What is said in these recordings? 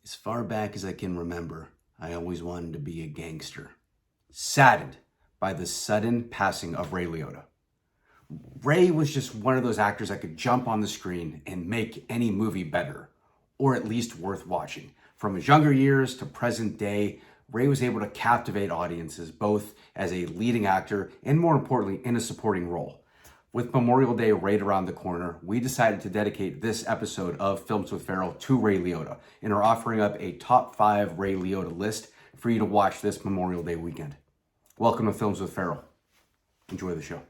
As far back as I can remember, I always wanted to be a gangster. Saddened by the sudden passing of Ray Liotta. Ray was just one of those actors that could jump on the screen and make any movie better, or at least worth watching. From his younger years to present day, Ray was able to captivate audiences both as a leading actor and, more importantly, in a supporting role. With Memorial Day right around the corner, we decided to dedicate this episode of Films with Ferrell to Ray Liotta and are offering up a top 5 Ray Liotta list for you to watch this Memorial Day weekend. Welcome to Films with Ferrell. Enjoy the show.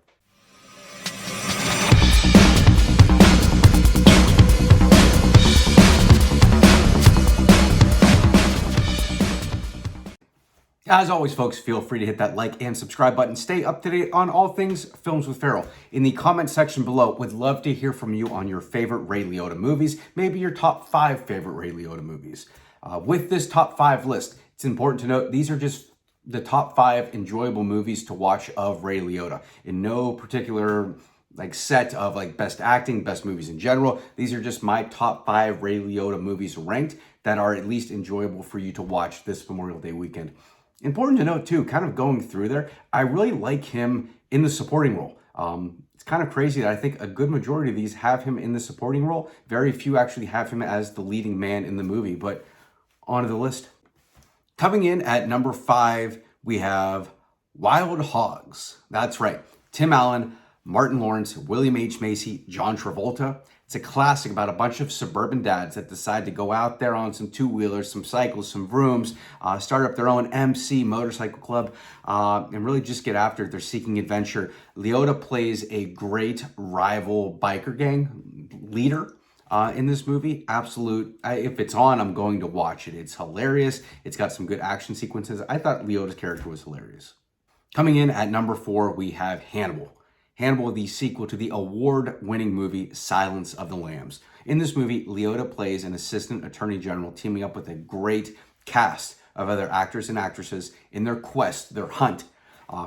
As always, folks, feel free to hit that like and subscribe button. Stay up to date on all things Films with Ferrell. In the comment section below, would love to hear from you on your favorite Ray Liotta movies, maybe your top 5 favorite Ray Liotta movies. With this top 5 list, it's important to note these are just the top 5 enjoyable movies to watch of Ray Liotta. In no particular set of best acting, best movies in general. These are just my top 5 Ray Liotta movies ranked that are at least enjoyable for you to watch this Memorial Day weekend. Important to note too, kind of going through there, I really like him in the supporting role. It's kind of crazy that I think a good majority of these have him in the supporting role. Very few actually have him as the leading man in the movie, but on to the list. Coming in at number 5, we have Wild Hogs. That's right. Tim Allen, Martin Lawrence, William H. Macy, John Travolta. It's a classic about a bunch of suburban dads that decide to go out there on some two-wheelers, some cycles, some brooms, start up their own MC motorcycle club, and really just get after it. They're seeking adventure. Liotta plays a great rival biker gang leader in this movie. Absolute. If it's on, I'm going to watch it. It's hilarious. It's got some good action sequences. I thought Liotta's character was hilarious. Coming in at number 4, we have Hannibal. Hannibal, the sequel to the award-winning movie Silence of the Lambs. In this movie, Liotta plays an assistant attorney general teaming up with a great cast of other actors and actresses in their quest, their hunt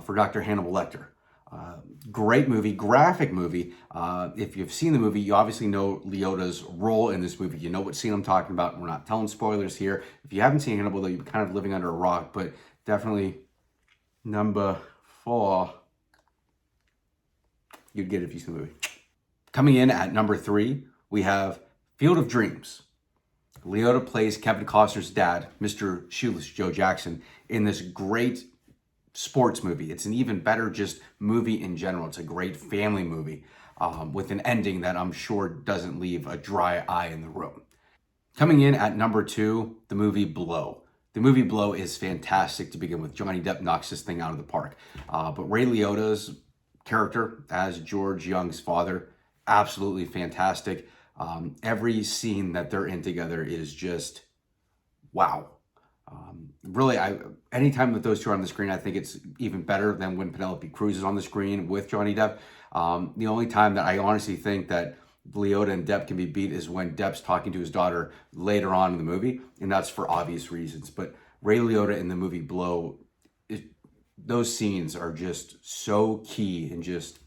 for Dr. Hannibal Lecter. Great movie, graphic movie. If you've seen the movie, you obviously know Liotta's role in this movie. You know what scene I'm talking about. We're not telling spoilers here. If you haven't seen Hannibal, though, you're kind of living under a rock, but definitely number 4. You'd get it if you see the movie. Coming in at number 3, we have Field of Dreams. Liotta plays Kevin Costner's dad, Mr. Shoeless Joe Jackson, in this great sports movie. It's an even better just movie in general. It's a great family movie with an ending that I'm sure doesn't leave a dry eye in the room. Coming in at number 2, the movie Blow. The movie Blow is fantastic to begin with. Johnny Depp knocks this thing out of the park. But Ray Liotta's character as George Young's father, absolutely fantastic. Every scene that they're in together is just wow. Really, anytime that those two are on the screen, I think it's even better than when Penelope Cruz is on the screen with Johnny Depp. The only time that I honestly think that Liotta and Depp can be beat is when Depp's talking to his daughter later on in the movie, and that's for obvious reasons. But Ray Liotta in the movie Blow, those scenes are just so key and just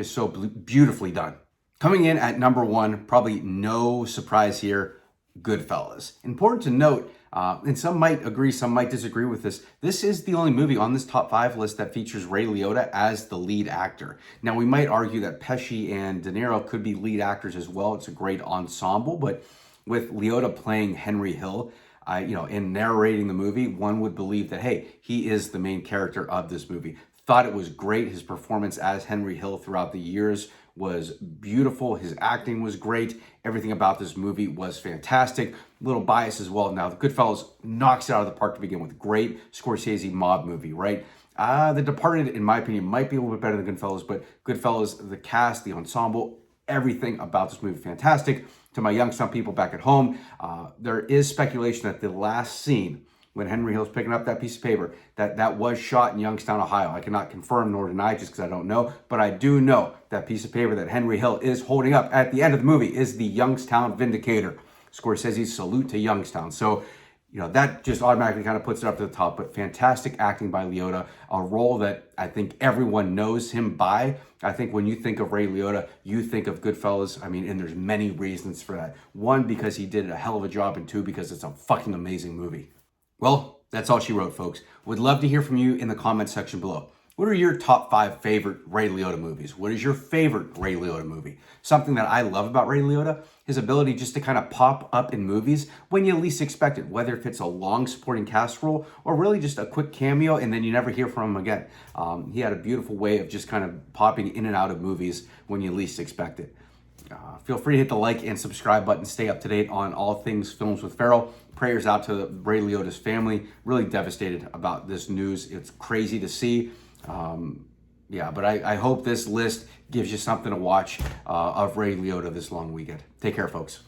so beautifully done. Coming in at number 1, probably no surprise here, Goodfellas. Important to note, and some might agree, some might disagree with this, this is the only movie on this top 5 list that features Ray Liotta as the lead actor. Now, we might argue that Pesci and De Niro could be lead actors as well. It's a great ensemble, but with Liotta playing Henry Hill, in narrating the movie, one would believe that, hey, he is the main character of this movie. Thought it was great. His performance as Henry Hill throughout the years was beautiful. His acting was great. Everything about this movie was fantastic. Little bias as well. Now, The Goodfellas knocks it out of the park to begin with. Great Scorsese mob movie, right? The Departed, in my opinion, might be a little bit better than Goodfellas, but Goodfellas, the cast, the ensemble, everything about this movie, fantastic. To my Youngstown people back at home, there is speculation that the last scene when Henry Hill's picking up that piece of paper, that was shot in Youngstown, Ohio. I cannot confirm nor deny just because I don't know, but I do know that piece of paper that Henry Hill is holding up at the end of the movie is the Youngstown Vindicator. Scorsese's salute to Youngstown. So you know, that just automatically kind of puts it up to the top. But fantastic acting by Liotta, a role that I think everyone knows him by. I think when you think of Ray Liotta, you think of Goodfellas. I mean, and there's many reasons for that. One, because he did a hell of a job, and two, because it's a fucking amazing movie. Well, that's all she wrote, folks. Would love to hear from you in the comment section below. What are your top 5 favorite Ray Liotta movies? What is your favorite Ray Liotta movie? Something that I love about Ray Liotta, his ability just to kind of pop up in movies when you least expect it, whether if it's a long supporting cast role or really just a quick cameo and then you never hear from him again. He had a beautiful way of just kind of popping in and out of movies when you least expect it. Feel free to hit the like and subscribe button. Stay up to date on all things films with Ferrell. Prayers out to Ray Liotta's family. Really devastated about this news. It's crazy to see. Yeah, but I hope this list gives you something to watch of Ray Liotta this long weekend. Take care, folks.